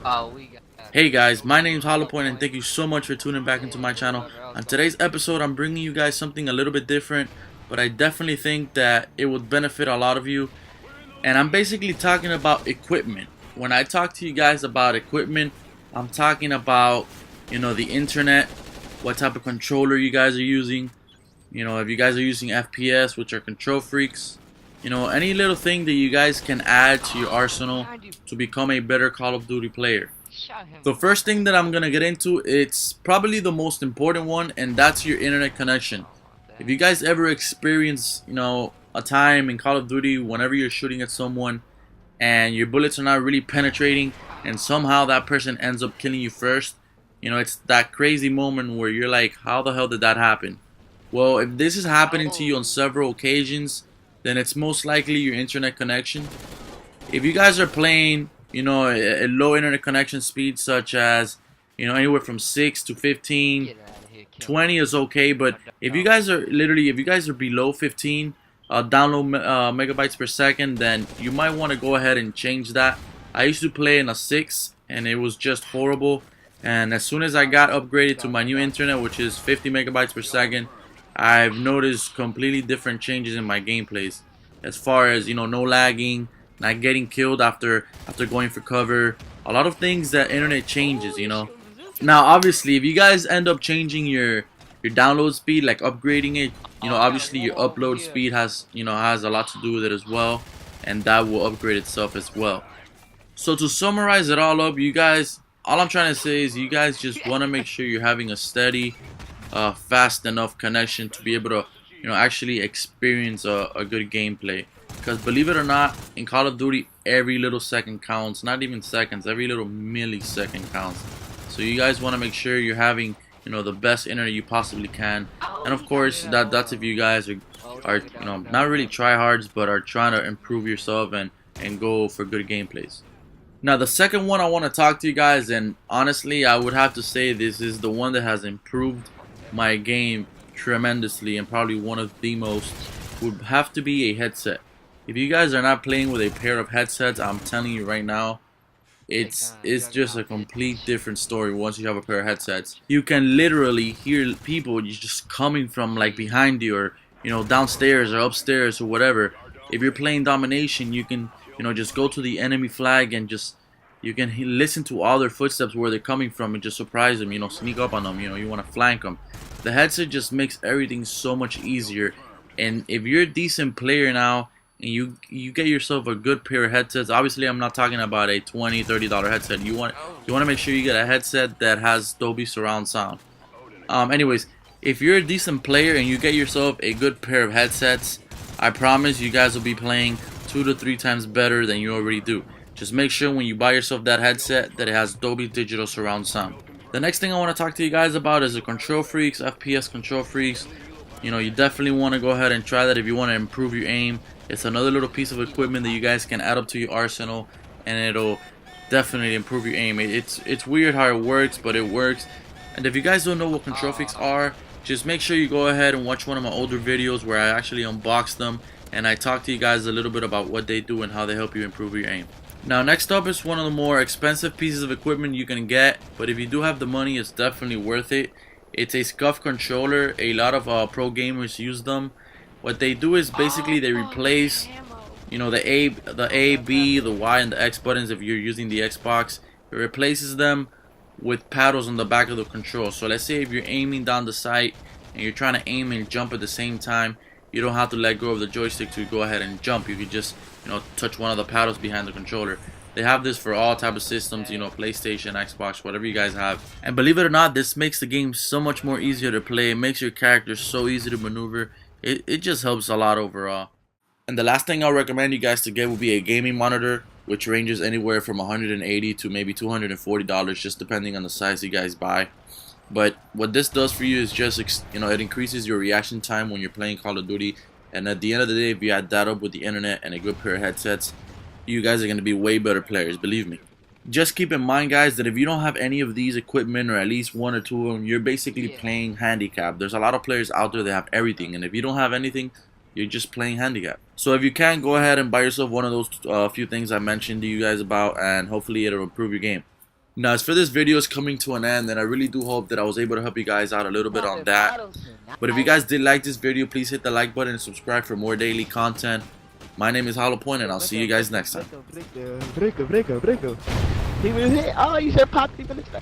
We got Hey guys, my name's HollowPoiint and thank you so much for tuning back into my channel. On today's episode, I'm bringing you guys something a little bit different, but I definitely think that it would benefit a lot of you. And I'm basically talking about equipment. When I talk to you guys about equipment, I'm talking about, the internet, what type of controller you guys are using, if you guys are using FPS, which are Kontrol Freeks, any little thing that you guys can add to your arsenal to become a better Call of Duty player. The first thing that I'm gonna get into, it's probably the most important one, and that's your internet connection. If you guys ever experience, a time in Call of Duty whenever you're shooting at someone and your bullets are not really penetrating and somehow that person ends up killing you first, it's that crazy moment where you're like, how the hell did that happen? Well, if this is happening to you on several occasions, then it's most likely your internet connection. If you guys are playing, a low internet connection speed, such as, anywhere from 6 to 15, 20 is okay. But if you guys are below 15 download megabytes per second, then you might want to go ahead and change that. I used to play in a 6 and it was just horrible. And as soon as I got upgraded to my new internet, which is 50 megabytes per second, I've noticed completely different changes in my gameplays. As far as, no lagging, not getting killed after going for cover, a lot of things that internet changes. Now obviously if you guys end up changing your download speed, like upgrading it, obviously your upload speed has a lot to do with it as well, and that will upgrade itself as well. So to summarize it all up, you guys, all I'm trying to say is you guys just want to make sure you're having a steady, fast enough connection to be able to actually experience a good gameplay. Because believe it or not, in Call of Duty, every little second counts. Not even seconds, every little millisecond counts. So you guys want to make sure you're having, the best internet you possibly can. And of course, that's if you guys are not really tryhards, but are trying to improve yourself and go for good gameplays. Now the second one I want to talk to you guys, and honestly, I would have to say this is the one that has improved my game tremendously, and probably one of the most, would have to be a headset. If you guys are not playing with a pair of headsets, I'm telling you right now, it's just a complete different story once you have a pair of headsets. You can literally hear people just coming from like behind you, or downstairs or upstairs or whatever. If you're playing domination, you can just go to the enemy flag and you can listen to all their footsteps where they're coming from and just surprise them, sneak up on them, you want to flank them. The headset just makes everything so much easier. And if you're a decent player now and you get yourself a good pair of headsets, obviously I'm not talking about a $20-$30 headset. You want to make sure you get a headset that has Dolby surround sound. Anyways, if you're a decent player and you get yourself a good pair of headsets, I promise you guys will be playing 2 to 3 times better than you already do. Just make sure when you buy yourself that headset that it has Dolby digital surround sound. The next thing I want to talk to you guys about is the Kontrol Freeks, FPS Kontrol Freeks. You definitely want to go ahead and try that if you want to improve your aim. It's another little piece of equipment that you guys can add up to your arsenal, and it'll definitely improve your aim. It's weird how it works, but it works. And if you guys don't know what Kontrol Freeks are, just make sure you go ahead and watch one of my older videos where I actually unbox them and I talk to you guys a little bit about what they do and how they help you improve your aim. Now next up is one of the more expensive pieces of equipment you can get, but if you do have the money, it's definitely worth it. It's a SCUF controller. A lot of pro gamers use them. What they do is basically they replace, the A, B, the Y, and the X buttons if you're using the Xbox. It replaces them with paddles on the back of the control. So let's say if you're aiming down the sight and you're trying to aim and jump at the same time, you don't have to let go of the joystick to go ahead and jump. You can just, touch one of the paddles behind the controller. They have this for all type of systems, PlayStation, Xbox, whatever you guys have. And believe it or not, this makes the game so much more easier to play. It makes your character so easy to maneuver. It just helps a lot overall. And the last thing I'll recommend you guys to get will be a gaming monitor, which ranges anywhere from $180 to maybe $240, just depending on the size you guys buy. But what this does for you is just, it increases your reaction time when you're playing Call of Duty. And at the end of the day, if you add that up with the internet and a good pair of headsets, you guys are going to be way better players, believe me. Just keep in mind, guys, that if you don't have any of these equipment, or at least 1 or 2 of them, you're basically playing handicap. There's a lot of players out there that have everything, and if you don't have anything, you're just playing handicap. So if you can, go ahead and buy yourself one of those few things I mentioned to you guys about, and hopefully it'll improve your game. Now, as for this video is coming to an end, and I really do hope that I was able to help you guys out a little bit on that. But if you guys did like this video, please hit the like button and subscribe for more daily content. My name is HollowPoiint, and I'll see you guys next time. Brico. He was hit. Oh, you should pop people in the face.